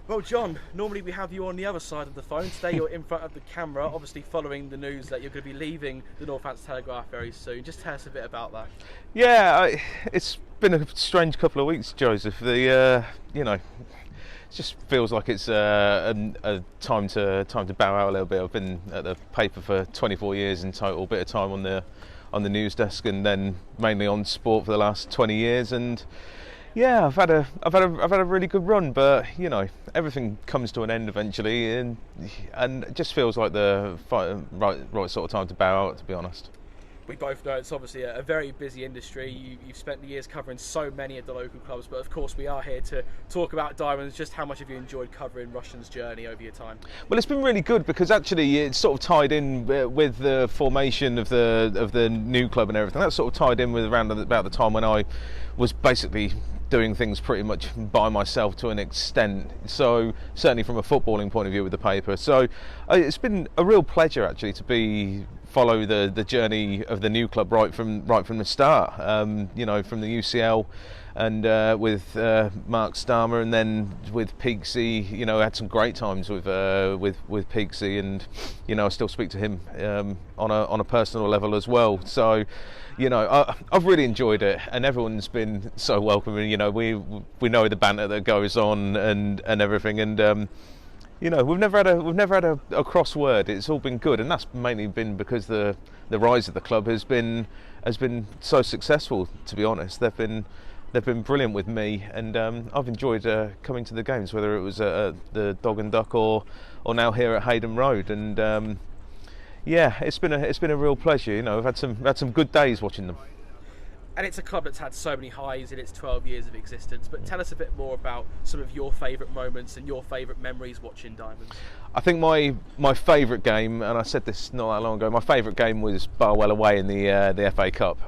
Well, John, normally we have you on the other side of the phone. Today you're in front of the camera, obviously following the news that you're going to be leaving the Northampton Telegraph very soon. Just tell us a bit about that. Yeah, it's been a strange couple of weeks, Joseph. It just feels like it's a time to bow out a little bit. I've been at the paper for 24 years in total, bit of time on the news desk, and then mainly on sport for the last 20 years. And yeah, I've had a really good run, but everything comes to an end eventually, and it just feels like the right sort of time to bow out, to be honest. We both know it's obviously a very busy industry. You've spent the years covering so many of the local clubs, but of course we are here to talk about Diamonds. Just how much have you enjoyed covering Rushden's journey over your time? Well, it's been really good because actually it's sort of tied in with the formation of the new club and everything. That's sort of tied in with around about the time when I was basically doing things pretty much by myself to an extent, so certainly from a footballing point of view with the paper. So it's been a real pleasure actually to follow the journey of the new club right from the start. From the UCL and with Mark Starmer, and then with Peaksy. I had some great times with Peaksy, and I still speak to him on a personal level as well. So I've really enjoyed it, and everyone's been so welcoming. We know the banter that goes on and everything, and we've never had a cross word. It's all been good, and that's mainly been because the rise of the club has been so successful. To be honest, they've been brilliant with me, and I've enjoyed coming to the games, whether it was at the Dog and Duck or now here at Hayden Road, and yeah, it's been a real pleasure. I've had some good days watching them. And it's a club that's had so many highs in its 12 years of existence. But tell us a bit more about some of your favourite moments and your favourite memories watching Diamonds. I think my favourite game, and I said this not that long ago, my favourite game was Barwell away in the FA Cup.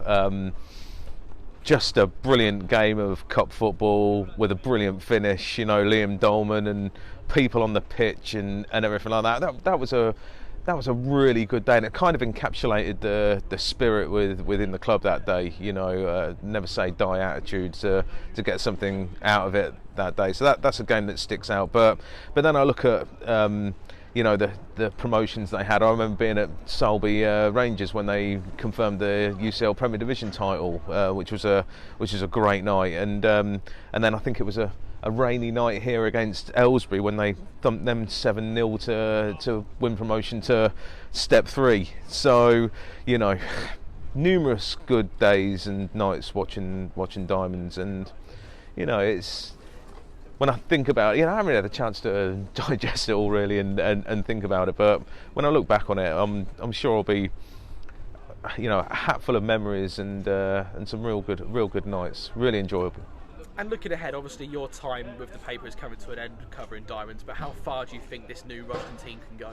Just a brilliant game of cup football with a brilliant finish. Liam Dolman and people on the pitch and everything like that. That was a really good day, and it kind of encapsulated the spirit within the club that day. Never say die attitude to get something out of it that day. So that's a game that sticks out. But then I look at the promotions they had. I remember being at Selby Rangers when they confirmed the UCL Premier Division title, which was a great night. And then I think it was a rainy night here against Aylesbury when they thumped them 7-0 to win promotion to Step 3. So numerous good days and nights watching Diamonds, and it's, when I think about it, I haven't really had a chance to digest it all really and think about it, but when I look back on it, I'm sure I'll be a hat full of memories and some real good nights. Really enjoyable. And looking ahead, obviously your time with the paper is coming to an end covering Diamonds, but how far do you think this new Rushden team can go?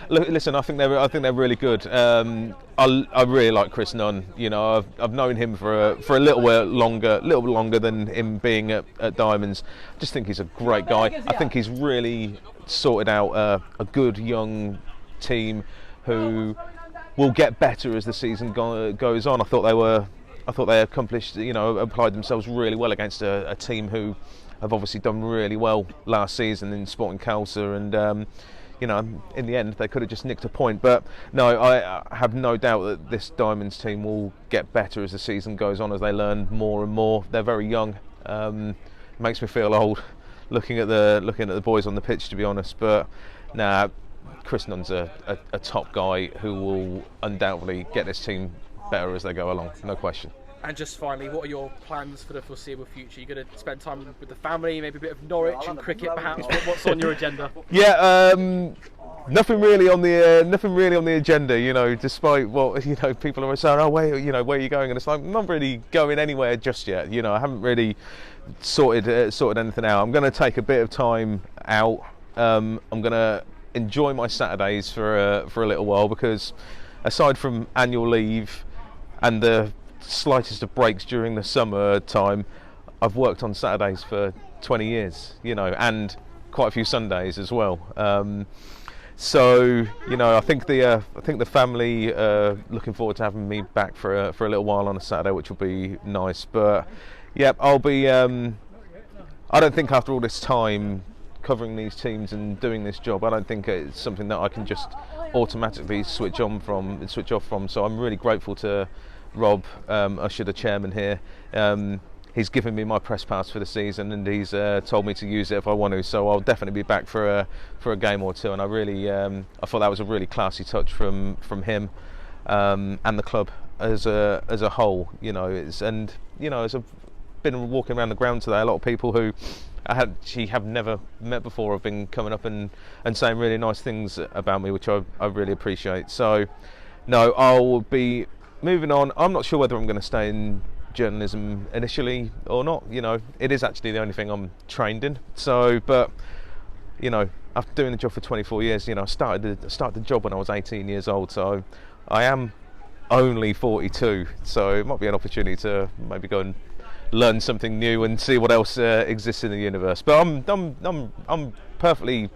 Look, listen, I think they're really good. I really like Chris Nunn. I've known him for a little longer than him being at Diamonds. I just think he's a great guy. I think he's really sorted out a good young team who will get better as the season goes on. I thought they accomplished, applied themselves really well against a team who have obviously done really well last season in Sporting Khalsa, and in the end they could have just nicked a point. But no, I have no doubt that this Diamonds team will get better as the season goes on, as they learn more and more. They're very young. Makes me feel old looking at the boys on the pitch, to be honest. But nah, Chris Nunn's a top guy who will undoubtedly get this team better as they go along, no question. And just finally, what are your plans for the foreseeable future? You're going to spend time with the family, maybe a bit of Norwich and cricket, perhaps. What's on your agenda? Yeah, nothing really on the agenda. Despite what people are saying, oh, where are you going? And it's like, I'm not really going anywhere just yet. I haven't really sorted anything out. I'm going to take a bit of time out. I'm going to enjoy my Saturdays for a little while, because aside from annual leave and the slightest of breaks during the summer time, I've worked on Saturdays for 20 years, and quite a few Sundays as well. So I think the family looking forward to having me back for a little while on a Saturday, which will be nice. But yeah, I'll be. I don't think after all this time covering these teams and doing this job, I don't think it's something that I can just automatically switch off from. So I'm really grateful to Rob Usher, the chairman here. He's given me my press pass for the season, and he's told me to use it if I want to. So I'll definitely be back for a game or two. And I really, I thought that was a really classy touch from him and the club as a whole. As I've been walking around the ground today, a lot of people who I have never met before have been coming up and saying really nice things about me, which I really appreciate. So, no, I'll be moving on. I'm not sure whether I'm going to stay in journalism initially or not. It is actually the only thing I'm trained in. So, but after doing the job for 24 years, I started the job when I was 18 years old. So, I am only 42. So it might be an opportunity to maybe go and learn something new and see what else exists in the universe. But I'm perfectly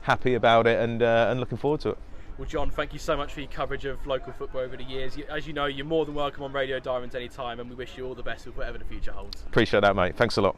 happy about it and looking forward to it. Well, Jon, thank you so much for your coverage of local football over the years. As you know, you're more than welcome on Radio Diamonds anytime, and we wish you all the best with whatever the future holds. Appreciate that, mate. Thanks a lot.